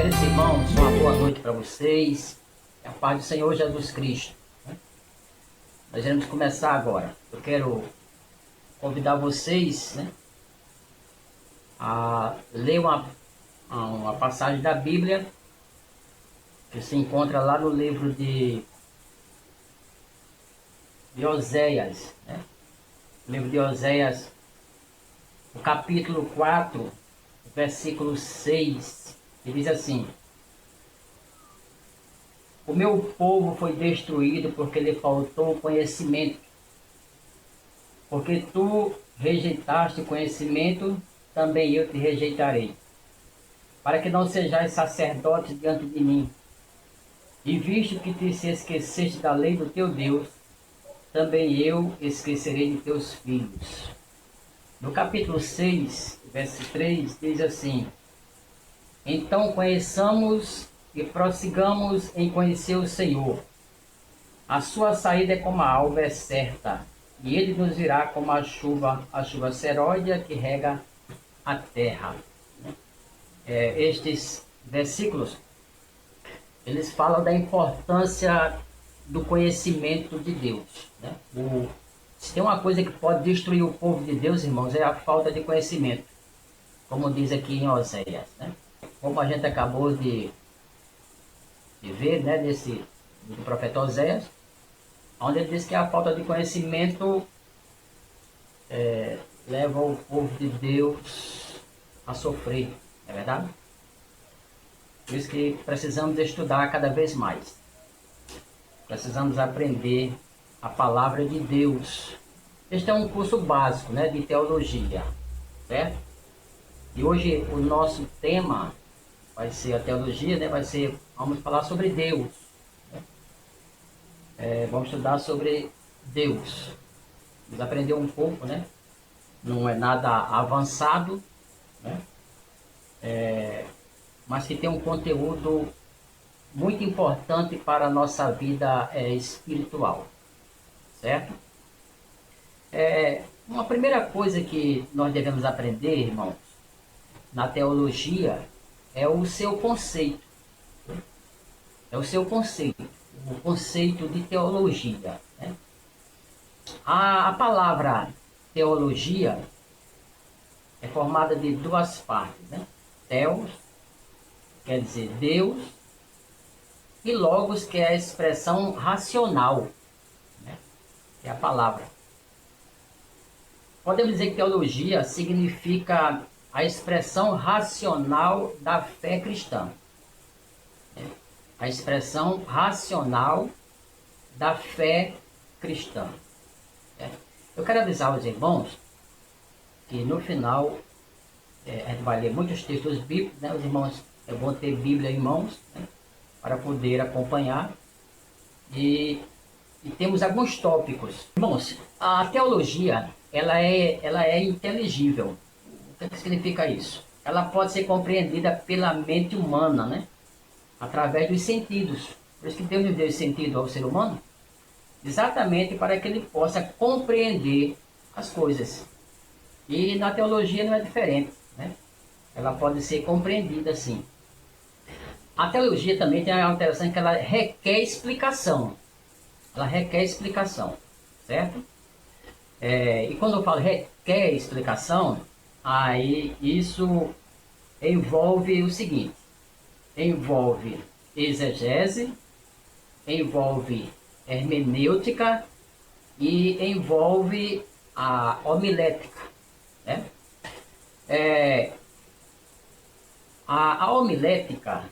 Queridos irmãos, uma boa noite para vocês. A paz do Senhor Jesus Cristo. Nós iremos começar agora. Eu quero convidar vocês, a ler uma passagem da Bíblia que se encontra lá no livro de Oséias. O livro de Oséias, o capítulo 4, versículo 6, que diz assim: o meu povo foi destruído porque lhe faltou conhecimento. Porque tu rejeitaste conhecimento, também eu te rejeitarei, para que não sejais sacerdote diante de mim. E visto que te se esqueceste da lei do teu Deus, também eu esquecerei de teus filhos. No capítulo 6, verso 3, diz assim: então conheçamos e prossigamos em conhecer o Senhor. A sua saída é como a alva é certa, e ele nos virá como a chuva seródia que rega a terra. Estes versículos, eles falam da importância do conhecimento de Deus. Se tem uma coisa que pode destruir o povo de Deus, irmãos, é a falta de conhecimento, como diz aqui em Oséias. Como a gente acabou de ver, do profeta Oséias, onde ele diz que a falta de conhecimento leva o povo de Deus a sofrer, não é verdade? Por isso que precisamos estudar cada vez mais. Precisamos aprender a palavra de Deus. Este é um curso básico, de teologia, certo? E hoje o nosso tema vai ser a teologia, vamos falar sobre Deus. Vamos estudar sobre Deus. Vamos aprender um pouco, Não é nada avançado, mas que tem um conteúdo muito importante para a nossa vida espiritual, certo? Uma primeira coisa que nós devemos aprender, irmãos, na teologia, é o seu conceito. É o seu conceito, o conceito de teologia. A palavra teologia é formada de duas partes, Theos, quer dizer Deus, e logos, que é a expressão racional, é a palavra. Podemos dizer que teologia significa a expressão racional da fé cristã. A expressão racional da fé cristã. Eu quero avisar os irmãos que no final a gente vai ler muitos textos bíblicos, os irmãos vão ter Bíblia em mãos, para poder acompanhar, e temos alguns tópicos. Irmãos, a teologia ela é inteligível. O que significa isso? Ela pode ser compreendida pela mente humana, através dos sentidos. Por isso que Deus nos deu sentido ao ser humano, exatamente para que ele possa compreender as coisas. E na teologia não é diferente, Ela pode ser compreendida assim. A teologia também tem uma interessante, que ela requer explicação. Ela requer explicação, certo? E quando eu falo requer explicação, aí isso envolve o seguinte: envolve exegese, envolve hermenêutica e envolve a homilética. A homilética,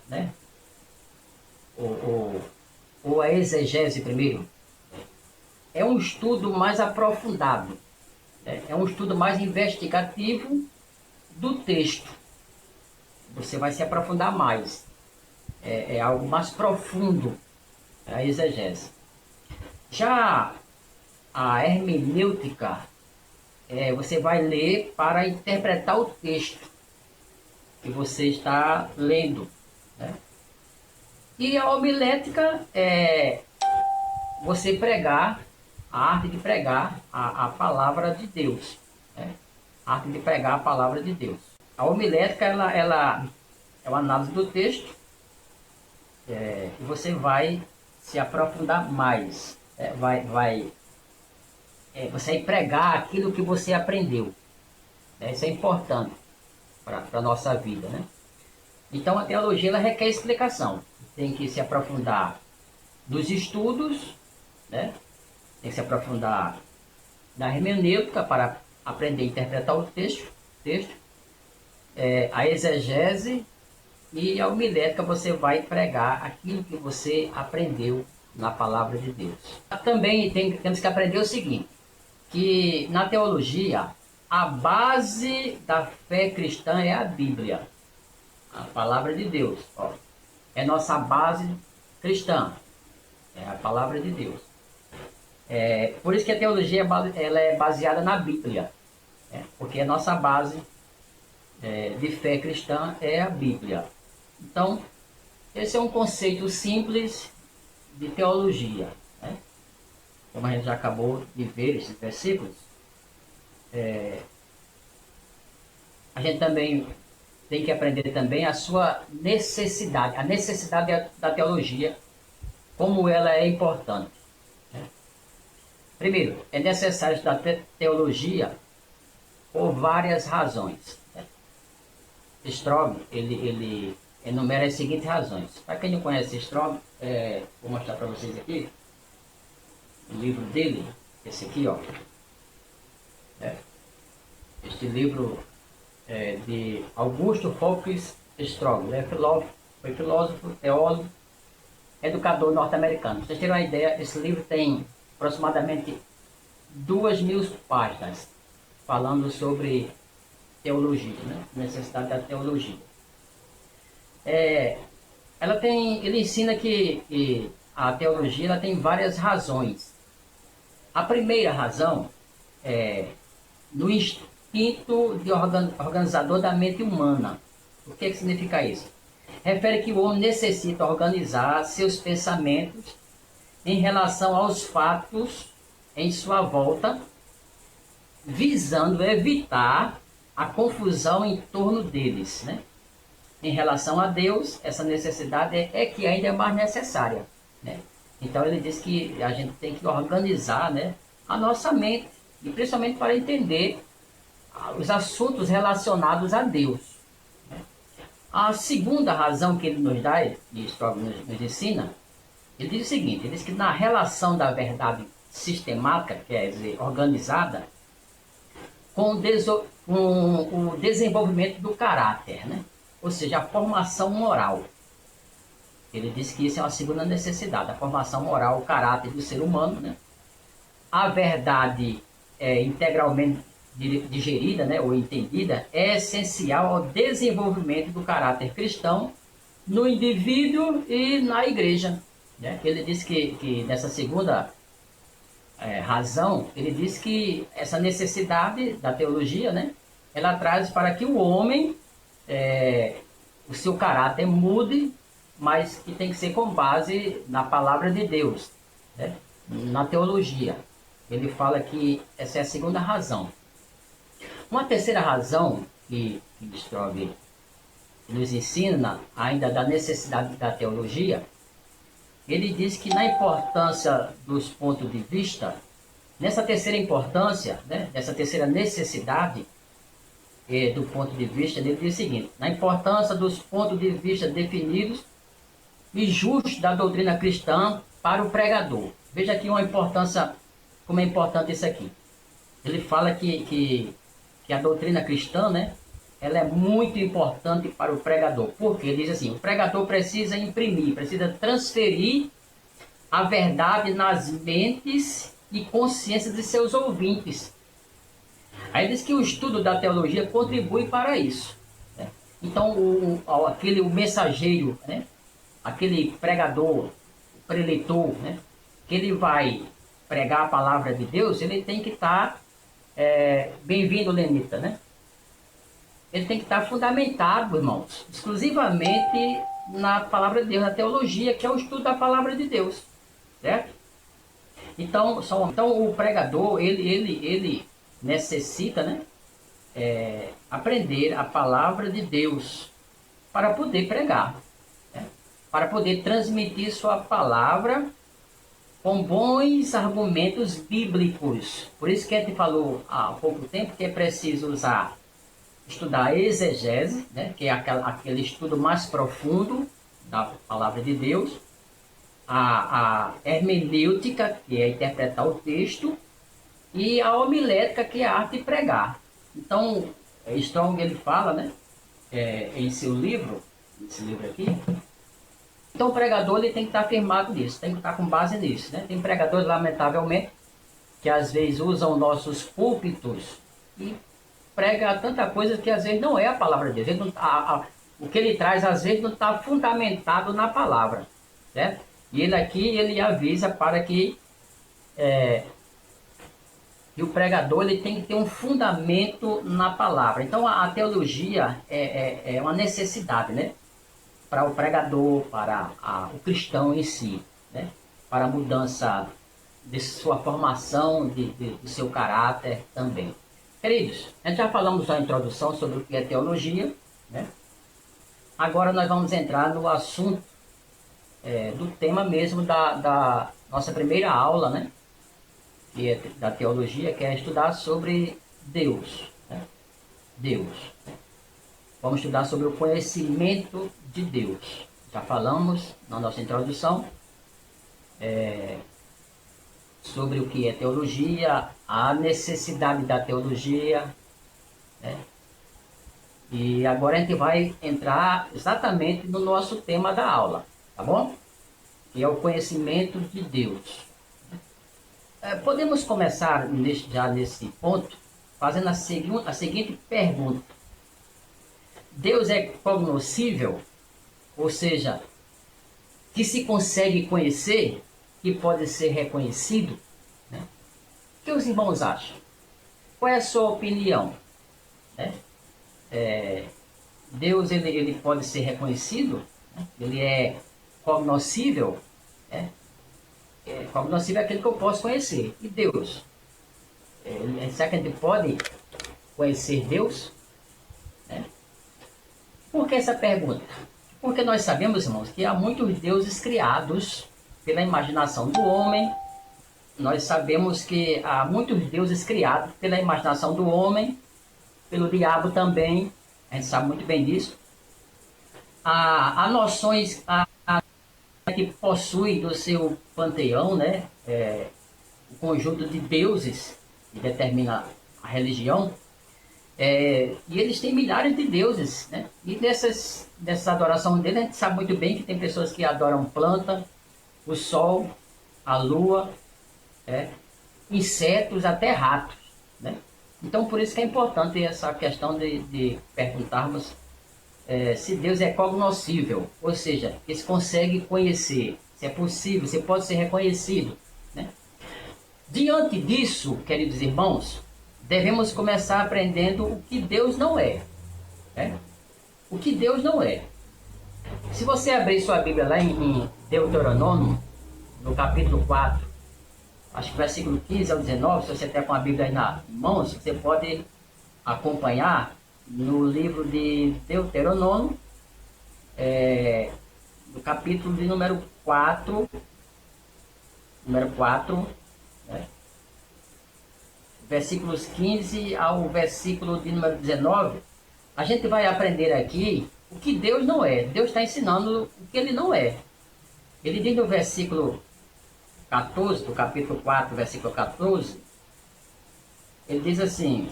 ou a exegese primeiro, é um estudo mais aprofundado, é um estudo mais investigativo do texto. Você vai se aprofundar mais, é algo mais profundo, a exegese. Já a hermenêutica, você vai ler para interpretar o texto que você está lendo, E a homilética é você pregar, a arte de pregar a palavra de Deus, A arte de pregar a palavra de Deus. A homilética ela é uma análise do texto, e você vai se aprofundar mais, você vai pregar aquilo que você aprendeu. Né? Isso é importante para a nossa vida, né? Então a teologia ela requer explicação. Tem que se aprofundar nos estudos, né? Tem que se aprofundar na hermenêutica para aprender a interpretar o texto, a exegese e a homilética você vai pregar aquilo que você aprendeu na palavra de Deus. Também temos que aprender o seguinte, que na teologia a base da fé cristã é a Bíblia, a palavra de Deus. Ó, é nossa base cristã, é a palavra de Deus. Por isso que a teologia ela é baseada na Bíblia, porque a nossa base de fé cristã é a Bíblia. Então, esse é um conceito simples de teologia. Né? Como a gente já acabou de ver esses versículos, a gente também tem que aprender também a sua necessidade, a necessidade da teologia, como ela é importante. Né? Primeiro, é necessário estudar teologia por várias razões. Né? Strong, ele enumera as seguintes razões. Para quem não conhece Strong, vou mostrar para vocês aqui o livro dele, esse aqui, ó. Este livro é de Augusto Fox Strong, né? Foi filósofo, teólogo, educador norte-americano. Para vocês terem uma ideia, esse livro tem aproximadamente 2.000 páginas falando sobre teologia, né? Necessidade da teologia. Ele ensina que a teologia ela tem várias razões. A primeira razão é no instinto de organizador da mente humana. O que significa isso? Refere que o homem necessita organizar seus pensamentos em relação aos fatos em sua volta, visando evitar a confusão em torno deles, né? Em relação a Deus, essa necessidade é que ainda é mais necessária, né? Então ele diz que a gente tem que organizar, né, a nossa mente, e principalmente para entender os assuntos relacionados a Deus. Né? A segunda razão que ele nos dá, e nos ensina, ele diz o seguinte, ele diz que na relação da verdade sistemática, quer dizer, organizada, com o desenvolvimento do caráter, né? Ou seja, a formação moral. Ele diz que isso é uma segunda necessidade, a formação moral, o caráter do ser humano, né? A verdade integralmente digerida, né, ou entendida, é essencial ao desenvolvimento do caráter cristão no indivíduo e na igreja. Né? Ele diz que nessa segunda razão, ele diz que essa necessidade da teologia, né, ela traz para que o homem, o seu caráter mude, mas que tem que ser com base na palavra de Deus, né? Na teologia. Ele fala que essa é a segunda razão. Uma terceira razão que Strauss nos ensina, ainda da necessidade da teologia, ele diz que na importância dos pontos de vista, nessa terceira importância, né, nessa terceira necessidade do ponto de vista, ele diz o seguinte, na importância dos pontos de vista definidos e justos da doutrina cristã para o pregador. Veja aqui uma importância, como é importante isso aqui. Ele fala que a doutrina cristã, né, ela é muito importante para o pregador. Porque ele diz assim, o pregador precisa imprimir, precisa transferir a verdade nas mentes e consciências de seus ouvintes. Aí diz que o estudo da teologia contribui para isso. Né? Então, o mensageiro, né, aquele pregador, o preletor, né, que ele vai pregar a palavra de Deus, ele tem que estar, bem-vindo, Lenita, né? Ele tem que estar fundamentado, irmãos, exclusivamente na palavra de Deus, na teologia, que é o estudo da palavra de Deus, certo? Então o pregador, ele necessita, né, aprender a palavra de Deus para poder pregar. Né? para poder transmitir sua palavra com bons argumentos bíblicos. Por isso que a gente falou há pouco tempo que é preciso estudar a exegese, né, que é aquele estudo mais profundo da palavra de Deus, a hermenêutica, que é interpretar o texto, e a homilética, que é a arte de pregar. Então, Strong ele fala, né, em seu livro, esse livro aqui. Então, o pregador ele tem que estar firmado nisso, tem que estar com base nisso, né? Tem pregadores, lamentavelmente, que às vezes usam nossos púlpitos e prega tanta coisa que às vezes não é a palavra de Deus. Ele não, o que ele traz às vezes não está fundamentado na palavra, certo? E ele aqui ele avisa para que o pregador ele tem que ter um fundamento na palavra. Então a teologia é uma necessidade, né? Para o pregador, para o cristão em si, né? Para a mudança de sua formação, do seu caráter também. Queridos, a gente já falamos na introdução sobre o que é teologia, né? Agora nós vamos entrar no assunto do tema mesmo da nossa primeira aula, né? Que é da teologia, que é estudar sobre Deus, né? Deus. Vamos estudar sobre o conhecimento de Deus. Já falamos na nossa introdução sobre o que é teologia, a necessidade da teologia, né? E agora a gente vai entrar exatamente no nosso tema da aula, tá bom? Que é o conhecimento de Deus. Podemos começar já nesse ponto fazendo a seguinte pergunta. Deus é cognoscível, ou seja, que se consegue conhecer, que pode ser reconhecido, né? O que os irmãos acham? Qual é a sua opinião, né? Deus ele pode ser reconhecido, né? Ele é cognoscível, né? Cognoscível é aquele que eu posso conhecer. E Deus? Será que a gente pode conhecer Deus? Por que essa pergunta? Porque nós sabemos, irmãos, que há muitos deuses criados pela imaginação do homem. Nós sabemos que há muitos deuses criados pela imaginação do homem, pelo diabo também. A gente sabe muito bem disso. Há noções que possui do seu panteão, né? O conjunto de deuses que determina a religião. E eles têm milhares de deuses, né? E dessas adorações deles, a gente sabe muito bem que tem pessoas que adoram planta, o sol, a lua, insetos, até ratos, né? Então, por isso que é importante essa questão de perguntarmos se Deus é cognoscível, ou seja, que se consegue conhecer, se é possível, se pode ser reconhecido, né? Diante disso, queridos irmãos, devemos começar aprendendo o que Deus não é, né? O que Deus não é. Se você abrir sua Bíblia lá em Deuteronômio, no capítulo 4, acho que versículo 15 ao 19, se você tem com a Bíblia aí na mão, você pode acompanhar no livro de Deuteronômio, no capítulo de número 4, né? Versículos 15 ao versículo de número 19, a gente vai aprender aqui o que Deus não é. Deus está ensinando o que ele não é. Ele diz no versículo 14, do capítulo 4, versículo 14, ele diz assim,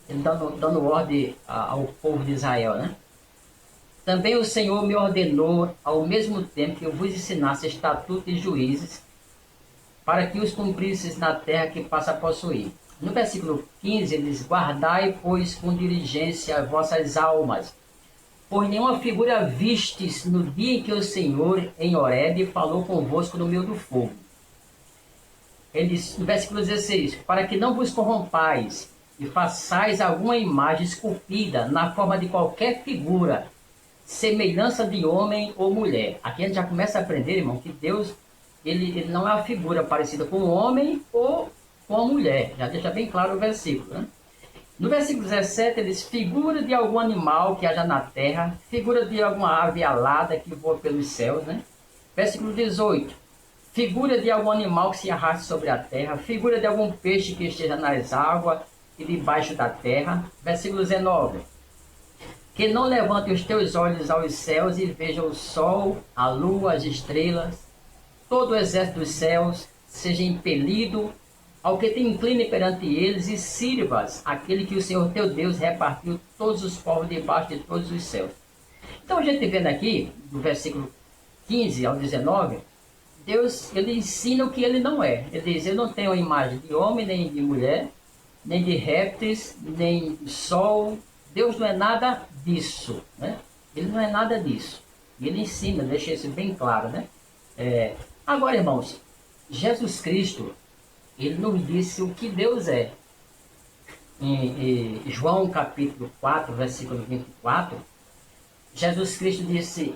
ele dando ordem ao povo de Israel, né? Também o Senhor me ordenou, ao mesmo tempo que eu vos ensinasse estatutos e juízes, para que os cumprisses na terra que passa a possuir. No versículo 15, ele diz, guardai, pois, com diligência vossas almas, por nenhuma figura vistes no dia em que o Senhor, em Horebe, falou convosco no meio do fogo. Ele diz, no versículo 16, para que não vos corrompais e façais alguma imagem esculpida na forma de qualquer figura, semelhança de homem ou mulher. Aqui a gente já começa a aprender, irmão, que Deus ele não é uma figura parecida com um homem ou com uma mulher. Já deixa bem claro o versículo, né? No versículo 17, eles figura de algum animal que haja na terra, figura de alguma ave alada que voa pelos céus, né? Versículo 18, figura de algum animal que se arraste sobre a terra, figura de algum peixe que esteja nas águas e debaixo da terra. Versículo 19, que não levante os teus olhos aos céus e veja o sol, a lua, as estrelas, todo o exército dos céus, seja impelido ao que te incline perante eles, e sirvas aquele que o Senhor teu Deus repartiu todos os povos debaixo de todos os céus. Então a gente vendo aqui, do versículo 15 ao 19, Deus, ele ensina o que ele não é. Ele diz: eu não tenho a imagem de homem, nem de mulher, nem de répteis, nem de sol. Deus não é nada disso, né? Ele não é nada disso. E ele ensina, deixa isso bem claro, né? Agora, irmãos, Jesus Cristo, ele nos disse o que Deus é. Em João capítulo 4, versículo 24, Jesus Cristo disse: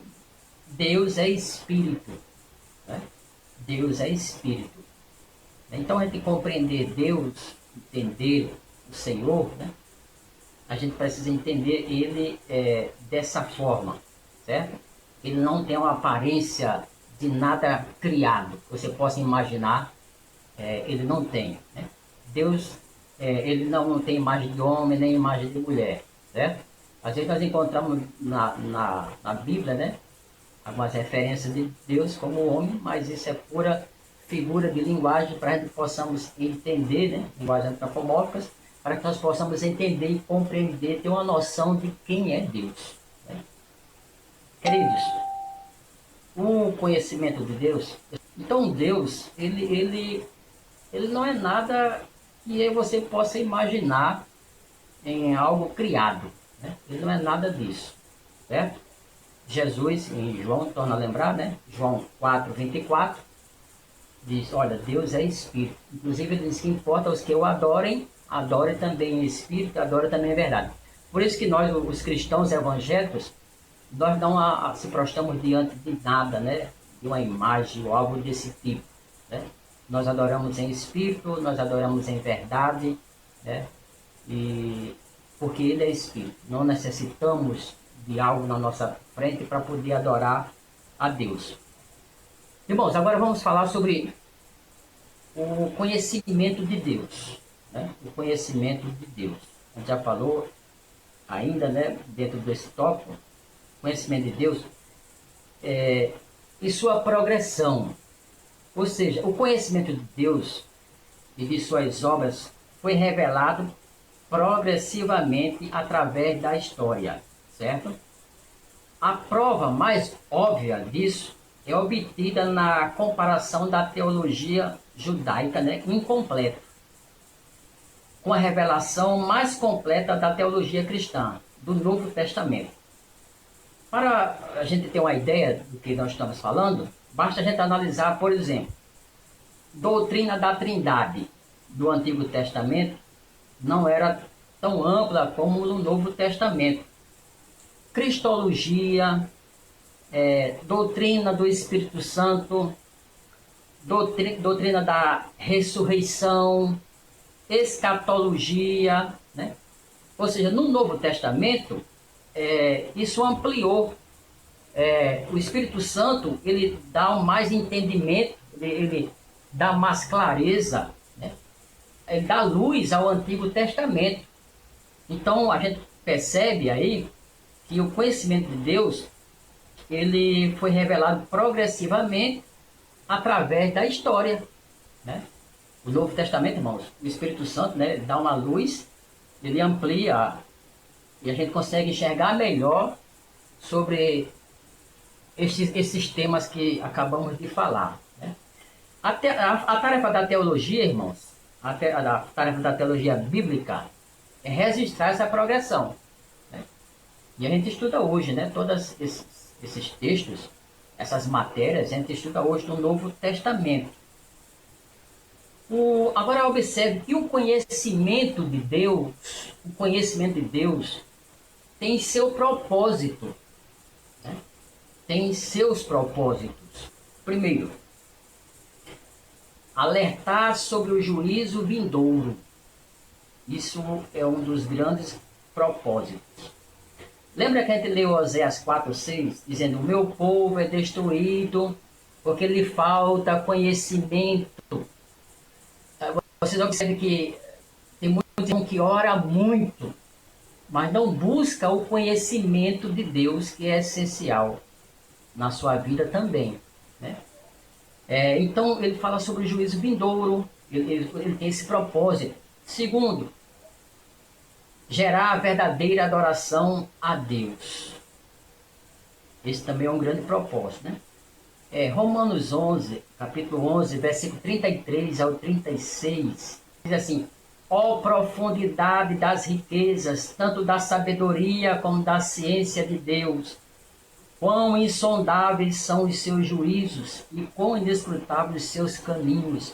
Deus é Espírito, né? Deus é Espírito. Então, a gente compreender Deus, entender o Senhor, né? A gente precisa entender ele dessa forma, certo? Ele não tem uma aparência de nada criado, que você possa imaginar, ele não tem, né? Deus, ele não tem imagem de homem, nem imagem de mulher, certo? Às vezes nós encontramos na Bíblia, né, algumas referências de Deus como homem, mas isso é pura figura de linguagem para que possamos entender, né, linguagens antropomórficas, para que nós possamos entender e compreender, ter uma noção de quem é Deus, né? Queridos, o conhecimento de Deus, então Deus, ele não é nada que você possa imaginar em algo criado, né? Ele não é nada disso, certo? Jesus, em João, torna a lembrar, né? João 4, 24, diz: olha, Deus é Espírito. Inclusive, ele diz que importa os que o adorem também em Espírito, adorem também em verdade. Por isso que nós, os cristãos evangélicos, nós não se prostramos diante de nada, né? De uma imagem ou algo desse tipo, né? Nós adoramos em Espírito, nós adoramos em verdade, né? E porque ele é Espírito, não necessitamos de algo na nossa frente para poder adorar a Deus. Irmãos, agora vamos falar sobre o conhecimento de Deus, né? O conhecimento de Deus. A gente já falou ainda, né, dentro desse tópico, conhecimento de Deus e sua progressão. Ou seja, o conhecimento de Deus e de suas obras foi revelado progressivamente através da história, certo? A prova mais óbvia disso é obtida na comparação da teologia judaica, né, incompleta, com a revelação mais completa da teologia cristã, do Novo Testamento. Para a gente ter uma ideia do que nós estamos falando, basta a gente analisar, por exemplo, doutrina da Trindade do Antigo Testamento não era tão ampla como no Novo Testamento. Cristologia, doutrina do Espírito Santo, doutrina da ressurreição, escatologia, né? Ou seja, no Novo Testamento, isso ampliou. O Espírito Santo, ele dá mais entendimento, ele dá mais clareza, né? Ele dá luz ao Antigo Testamento. Então, a gente percebe aí que o conhecimento de Deus, ele foi revelado progressivamente através da história, né? O Novo Testamento, irmãos, o Espírito Santo, né, dá uma luz, ele amplia e a gente consegue enxergar melhor sobre esses temas que acabamos de falar, né? A tarefa da teologia, irmãos, a tarefa da teologia bíblica é registrar essa progressão, né? E a gente estuda hoje, né, todos esses textos, essas matérias, a gente estuda hoje no Novo Testamento. Agora observe que o conhecimento de Deus tem seu propósito, né? Tem seus propósitos. Primeiro, alertar sobre o juízo vindouro Isso é um dos grandes propósitos. Lembra que a gente leu Oséias 4:6, dizendo: o meu povo é destruído porque lhe falta conhecimento. Vocês observam que tem muitos que ora muito, mas não busca o conhecimento de Deus, que é essencial na sua vida também, né? Então ele fala sobre o juízo vindouro, ele tem esse propósito. Segundo, gerar a verdadeira adoração a Deus. Esse também é um grande propósito, né? Romanos 11, capítulo 11, versículo 33 ao 36, diz assim: ó profundidade das riquezas, tanto da sabedoria como da ciência de Deus, quão insondáveis são os seus juízos e quão inescrutáveis os seus caminhos.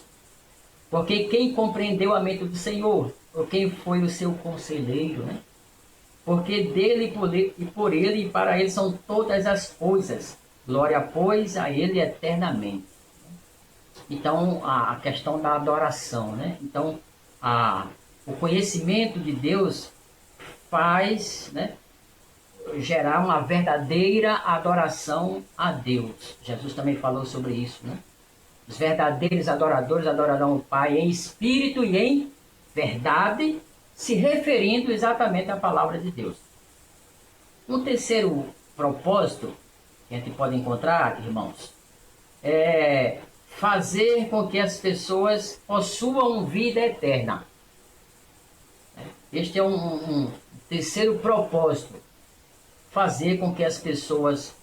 Porque quem compreendeu a mente do Senhor? Ou quem foi o seu conselheiro, né? Porque dele e por ele e para ele são todas as coisas. Glória, pois, a ele eternamente. Então, a questão da adoração, né? Então, o conhecimento de Deus faz, né, gerar uma verdadeira adoração a Deus. Jesus também falou sobre isso, né? Os verdadeiros adoradores adorarão o Pai em espírito e em verdade, se referindo exatamente à palavra de Deus. Um terceiro propósito que a gente pode encontrar, irmãos, é fazer com que as pessoas possuam vida eterna. Este é um terceiro propósito, fazer com que as pessoas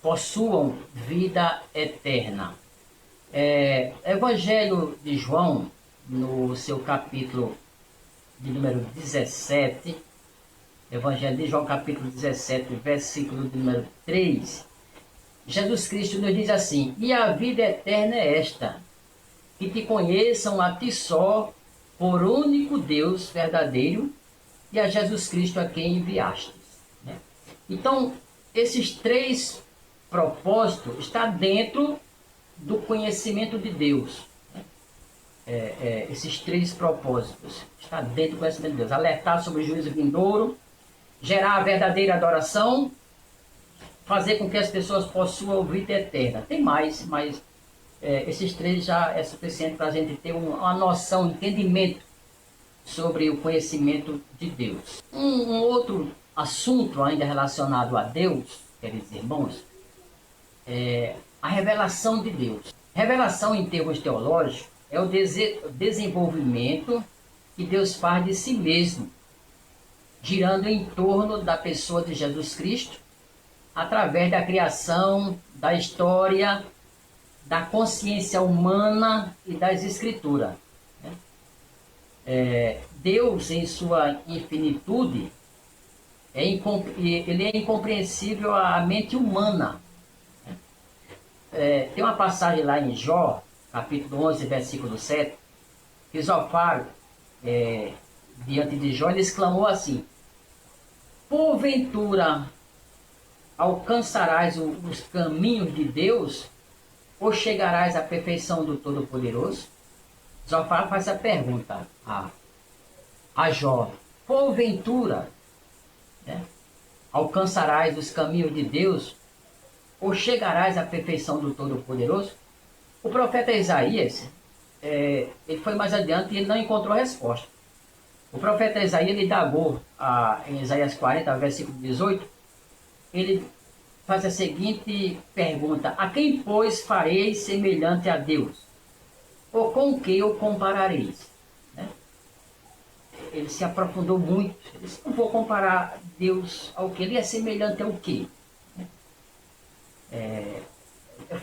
possuam vida eterna. Evangelho de João, no seu capítulo de número 17, Evangelho de João, capítulo 17, versículo de número 3, Jesus Cristo nos diz assim: e a vida eterna é esta, que te conheçam a ti só, por único Deus verdadeiro, e a Jesus Cristo a quem enviastes. Então, esses três propósitos estão dentro do conhecimento de Deus. Esses três propósitos estão dentro do conhecimento de Deus. Alertar sobre o juízo vindouro, gerar a verdadeira adoração, fazer com que as pessoas possuam vida eterna. Tem mais, mas esses três já é suficiente para a gente ter uma noção, um entendimento sobre o conhecimento de Deus. Um outro assunto ainda relacionado a Deus, queridos irmãos, é a revelação de Deus. Revelação em termos teológicos é o desenvolvimento que Deus faz de si mesmo, girando em torno da pessoa de Jesus Cristo, através da criação, da história, da consciência humana e das escrituras. Deus, em sua infinitude, ele é incompreensível à mente humana. Tem uma passagem lá em Jó, capítulo 11, versículo 7, que Zofar, diante de Jó, ele exclamou assim: porventura alcançarás os caminhos de Deus, ou chegarás à perfeição do Todo-Poderoso? Zofar faz a pergunta a Jó: porventura, né, alcançarás os caminhos de Deus, ou chegarás à perfeição do Todo-Poderoso? O profeta Isaías, ele foi mais adiante e ele não encontrou resposta. O profeta Isaías, ele indagou em Isaías 40, versículo 18, ele faz a seguinte pergunta: a quem, pois, fareis semelhante a Deus? Ou com que o comparareis? Ele se aprofundou muito. Ele disse: não vou comparar Deus ao que? Ele é semelhante ao quê?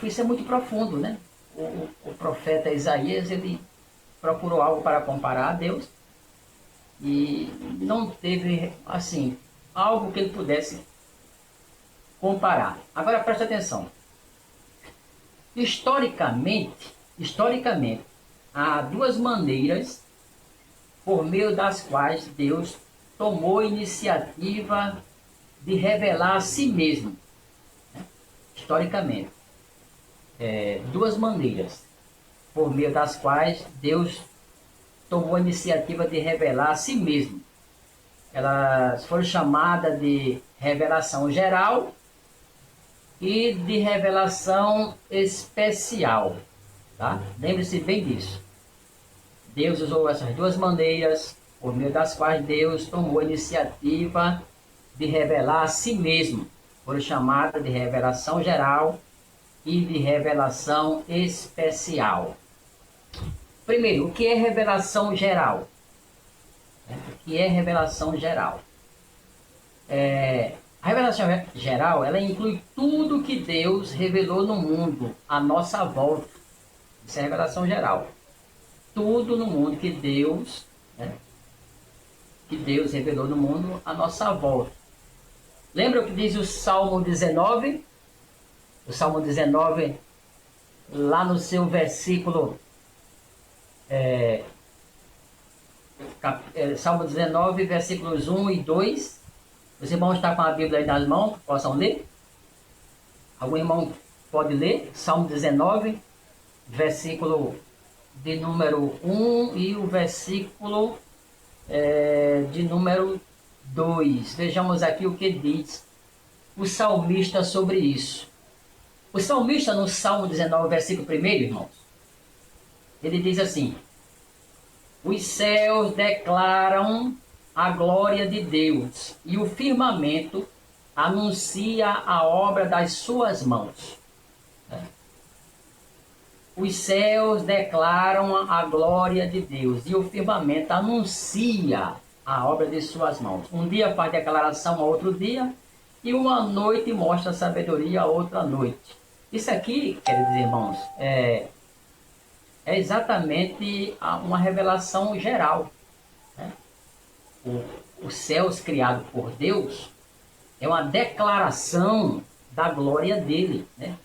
Isso é muito profundo, né? O profeta Isaías, ele procurou algo para comparar a Deus e não teve, assim, algo que ele pudesse comparar. Agora preste atenção. Historicamente, há duas maneiras por meio das quais Deus tomou a iniciativa de revelar a si mesmo. Historicamente. Duas maneiras por meio das quais Deus tomou a iniciativa de revelar a si mesmo. Elas foram chamadas de revelação geral e de revelação especial. Tá? Lembre-se bem disso. Deus usou essas duas maneiras, por meio das quais Deus tomou a iniciativa de revelar a si mesmo. Foram chamadas de revelação geral e de revelação especial. Primeiro, o que é revelação geral? O que é revelação geral? A revelação geral, ela inclui tudo que Deus revelou no mundo, à nossa volta. Isso é revelação geral. Tudo no mundo que Deus revelou no mundo, à nossa volta. Lembra o que diz o Salmo 19? O Salmo 19, lá no seu versículo... Salmo 19, versículos 1 e 2. Os irmãos estão com a Bíblia aí nas mãos, possam ler? Algum irmão pode ler? Salmo 19, versículo de número 1 e o versículo de número 2. Vejamos aqui o que diz o salmista sobre isso. O salmista no Salmo 19, versículo 1, irmãos, ele diz assim: os céus declaram a glória de Deus, e o firmamento anuncia a obra das suas mãos. Os céus declaram a glória de Deus, e o firmamento anuncia a obra de suas mãos. Um dia faz declaração a outro dia, e uma noite mostra sabedoria a outra noite. Isso aqui, queridos irmãos, é exatamente uma revelação geral. Os céus criados por Deus é uma declaração da glória dele, né?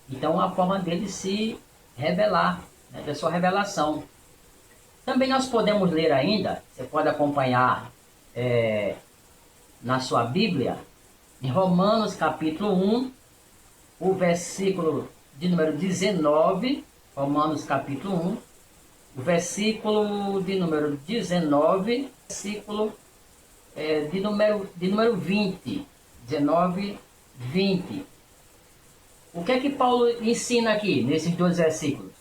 Então, a forma dele se revelar, né? Da sua revelação. Também nós podemos ler ainda, você pode acompanhar na sua Bíblia, em Romanos capítulo 1, o versículo de número 19, Romanos capítulo 1, o versículo de número 19, versículo de número 20. 19, 20. O que é que Paulo ensina aqui, nesses dois versículos?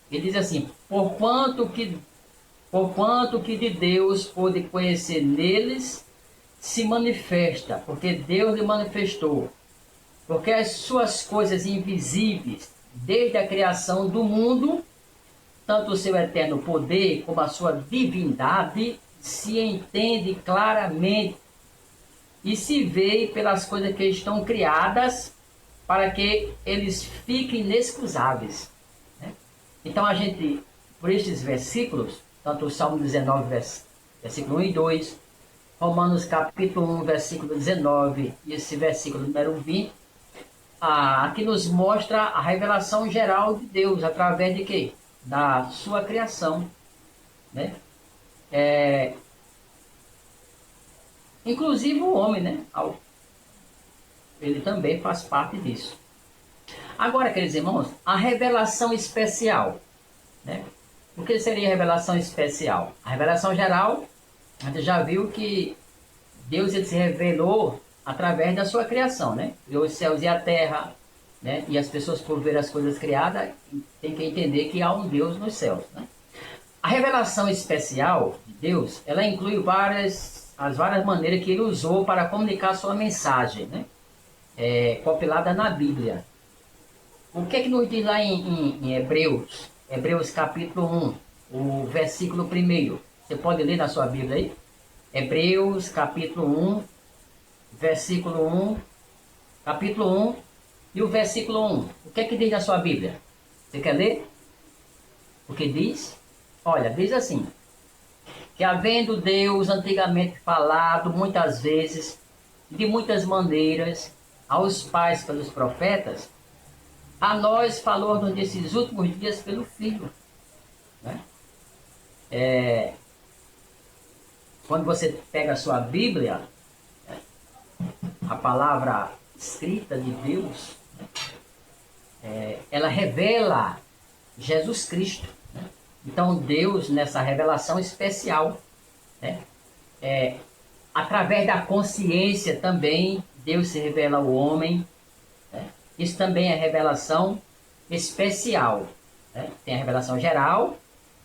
Ele diz assim: porquanto que de Deus pôde conhecer neles, se manifesta, porque Deus lhe manifestou. Porque as suas coisas invisíveis, desde a criação do mundo, tanto o seu eterno poder como a sua divindade, se entende claramente e se vê pelas coisas que estão criadas, para que eles fiquem inexcusáveis. Então a gente, por estes versículos, tanto o Salmo 19, versículo 1 e 2, Romanos capítulo 1, versículo 19, e esse versículo número 20, aqui nos mostra a revelação geral de Deus, através de quê? Da sua criação, né? Inclusive o homem, né? Ele também faz parte disso. Agora, queridos irmãos, a revelação especial, né? O que seria a revelação especial? A revelação geral, a gente já viu que Deus ele se revelou através da sua criação, né? Criou os céus e a terra, né? E as pessoas, por ver as coisas criadas, têm que entender que há um Deus nos céus, né? A revelação especial de Deus, ela inclui as várias maneiras que ele usou para comunicar a sua mensagem, né? Compilada na Bíblia. O que é que nos diz lá em Hebreus? Hebreus capítulo 1, o versículo 1. Você pode ler na sua Bíblia aí? Hebreus capítulo 1, versículo 1, capítulo 1 e o versículo 1. O que é que diz na sua Bíblia? Você quer ler? O que diz? Olha, diz assim: que havendo Deus antigamente falado muitas vezes, de muitas maneiras, aos pais pelos profetas, a nós falou nesses últimos dias pelo Filho. Né? Quando você pega a sua Bíblia, a palavra escrita de Deus, ela revela Jesus Cristo. Né? Então, Deus, nessa revelação especial, né? Através da consciência também, Deus se revela ao homem. Né? Isso também é revelação especial. Né? Tem a revelação geral,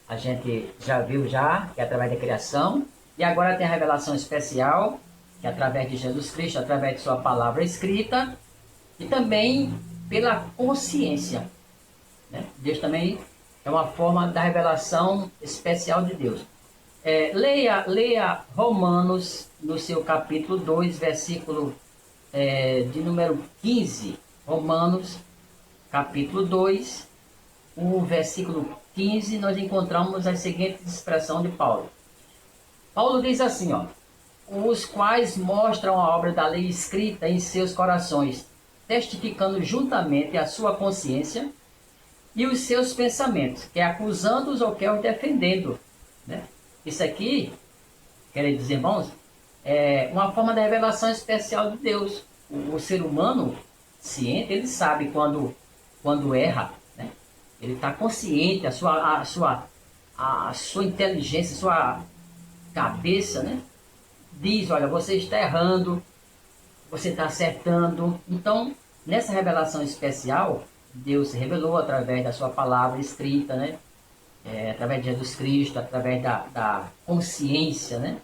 a gente já viu já, que é através da criação. E agora tem a revelação especial, que é através de Jesus Cristo, através de sua palavra escrita. E também pela consciência. Né? Deus também é uma forma da revelação especial de Deus. Leia Romanos, no seu capítulo 2, versículo de número 15. Romanos, capítulo 2, o versículo 15, nós encontramos a seguinte expressão de Paulo. Paulo diz assim, ó, os quais mostram a obra da lei escrita em seus corações, testificando juntamente a sua consciência e os seus pensamentos, quer acusando-os ou quer os defendendo. Né? Isso aqui, queridos irmãos, é uma forma da revelação especial de Deus. O ser humano ciente, ele sabe quando erra. Né? Ele está consciente, a sua inteligência, a sua cabeça, né? Diz, olha, você está errando, você está acertando. Então, nessa revelação especial, Deus se revelou através da sua palavra escrita, né? Através de Jesus Cristo, através da consciência, né?